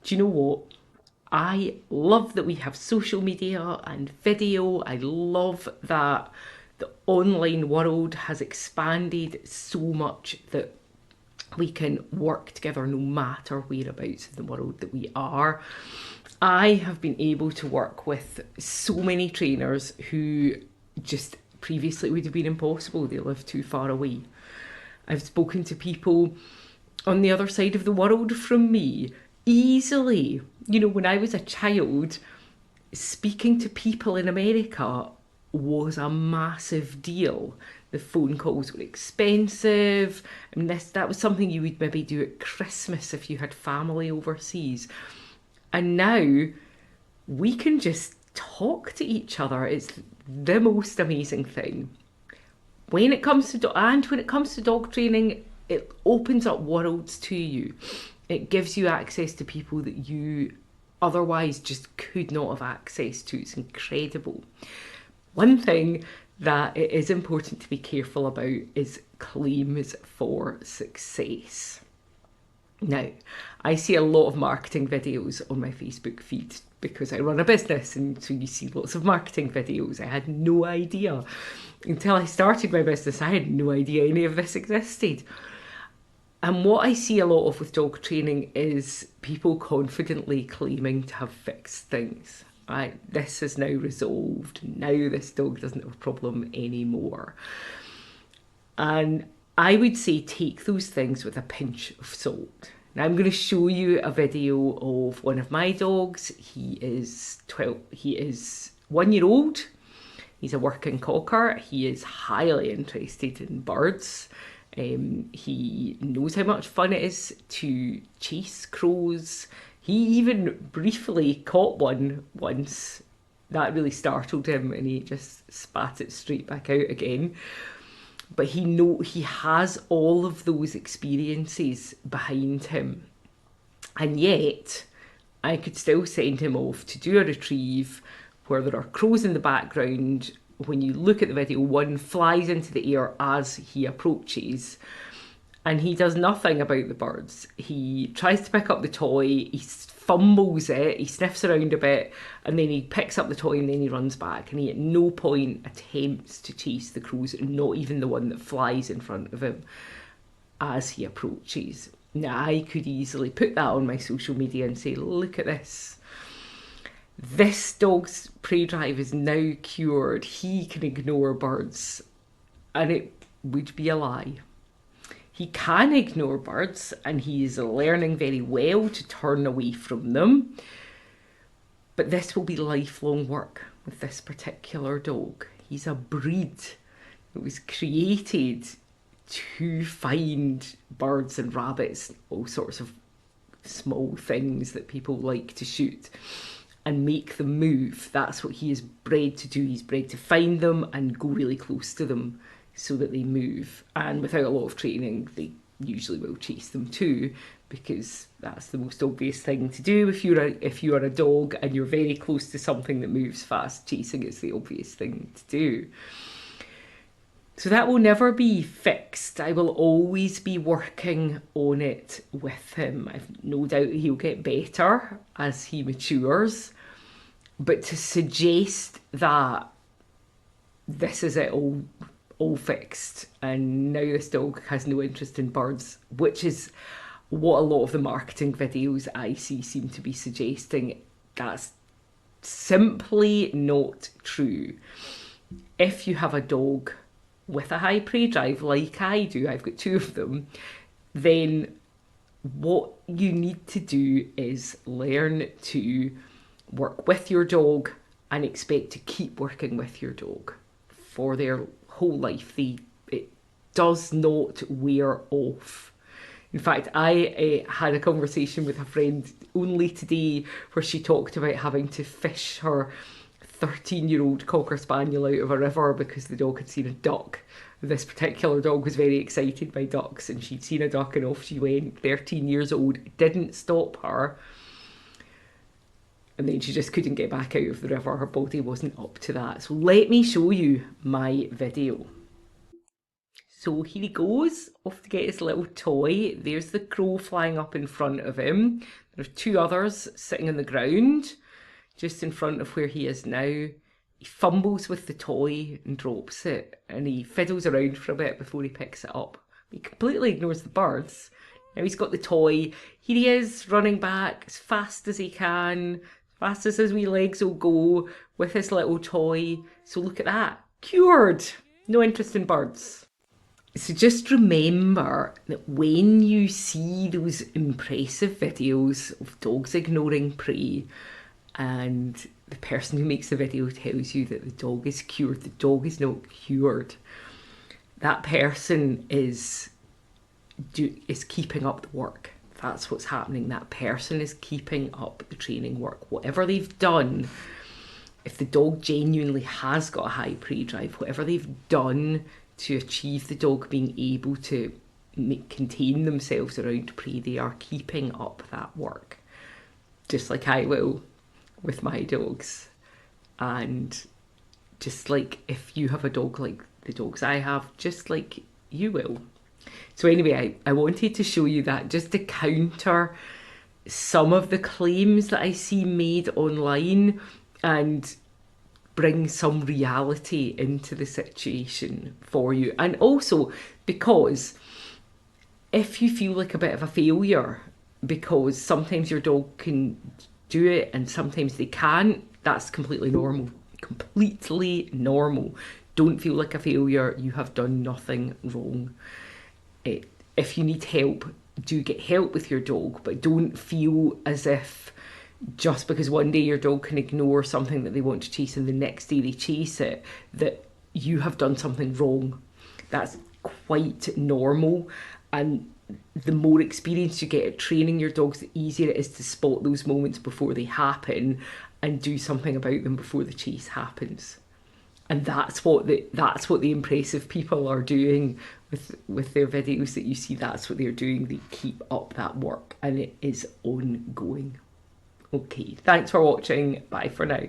do you know what? I love that we have social media and video. I love that the online world has expanded so much that we can work together no matter whereabouts in the world that we are. I have been able to work with so many trainers who just previously would have been impossible. They live too far away. I've spoken to people on the other side of the world from me easily. You know, when I was a child, speaking to people in America was a massive deal. The phone calls were expensive. I mean, that was something you would maybe do at Christmas if you had family overseas. And now we can just talk to each other. It's the most amazing thing. When it comes to when it comes to dog training, it opens up worlds to you. It gives you access to people that you otherwise just could not have access to. It's incredible. One thing that it is important to be careful about is claims for success. Now, I see a lot of marketing videos on my Facebook feed because I run a business, and so you see lots of marketing videos. I had no idea until I started my business. I had no idea any of this existed. And what I see a lot of with dog training is people confidently claiming to have fixed things. Right, this is now resolved. Now this dog doesn't have a problem anymore. And I would say take those things with a pinch of salt. Now I'm going to show you a video of one of my dogs. He is 1 year old. He's a working cocker. He is highly interested in birds. He knows how much fun it is to chase crows. He even briefly caught one once. That really startled him, and he just spat it straight back out again. But he has all of those experiences behind him, and yet I could still send him off to do a retrieve where there are crows in the background. When you look at the video, one flies into the air as he approaches, and he does nothing about the birds. He tries to pick up the toy, he fumbles it, he sniffs around a bit, and then he picks up the toy and then he runs back. And he at no point attempts to chase the crows, not even the one that flies in front of him as he approaches. Now, I could easily put that on my social media and say, look at this. This dog's prey drive is now cured. He can ignore birds. And it would be a lie. He can ignore birds, and he is learning very well to turn away from them. But this will be lifelong work with this particular dog. He's a breed that was created to find birds and rabbits, all sorts of small things that people like to shoot, and make them move. That's what he is bred to do. He's bred to find them and go really close to them so that they move. And without a lot of training, they usually will chase them too, because that's the most obvious thing to do. If you're a dog and you're very close to something that moves fast, chasing is the obvious thing to do. So that will never be fixed. I will always be working on it with him. I've no doubt he'll get better as he matures. But to suggest that this is it all fixed and now this dog has no interest in birds, which is what a lot of the marketing videos I see seem to be suggesting, that's simply not true. If you have a dog with a high prey drive like I do, I've got 2 of them, then what you need to do is learn to work with your dog and expect to keep working with your dog for their whole life. It does not wear off. In fact, I had a conversation with a friend only today where she talked about having to fish her 13-year-old Cocker Spaniel out of a river because the dog had seen a duck. This particular dog was very excited by ducks, and she'd seen a duck and off she went. 13 years old, didn't stop her. And then she just couldn't get back out of the river. Her body wasn't up to that. So let me show you my video. So here he goes, off to get his little toy. There's the crow flying up in front of him. There's two others sitting on the ground, just in front of where he is now. He fumbles with the toy and drops it, and he fiddles around for a bit before he picks it up. He completely ignores the birds. Now he's got the toy. Here he is, running back as fast as he can, as fast as his wee legs will go, with his little toy. So look at that, cured. No interest in birds. So just remember that when you see those impressive videos of dogs ignoring prey, and the person who makes the video tells you that the dog is cured, the dog is not cured. That person is keeping up the work. That's what's happening. That person is keeping up the training work. Whatever they've done, if the dog genuinely has got a high prey drive, whatever they've done to achieve the dog being able to contain themselves around prey, they are keeping up that work. Just like I will with my dogs. And just like if you have a dog like the dogs I have, just like you will. So anyway, I wanted to show you that just to counter some of the claims that I see made online and bring some reality into the situation for you. And also because if you feel like a bit of a failure because sometimes your dog can do it and sometimes they can't, that's completely normal. Completely normal. Don't feel like a failure. You have done nothing wrong. If you need help, do get help with your dog, but don't feel as if just because one day your dog can ignore something that they want to chase and the next day they chase it, that you have done something wrong. That's quite normal. And the more experience you get at training your dogs, the easier it is to spot those moments before they happen and do something about them before the chase happens. And that's what the impressive people are doing with their videos that you see. That's what they're doing. They keep up that work and it is ongoing. Okay, thanks for watching. Bye for now.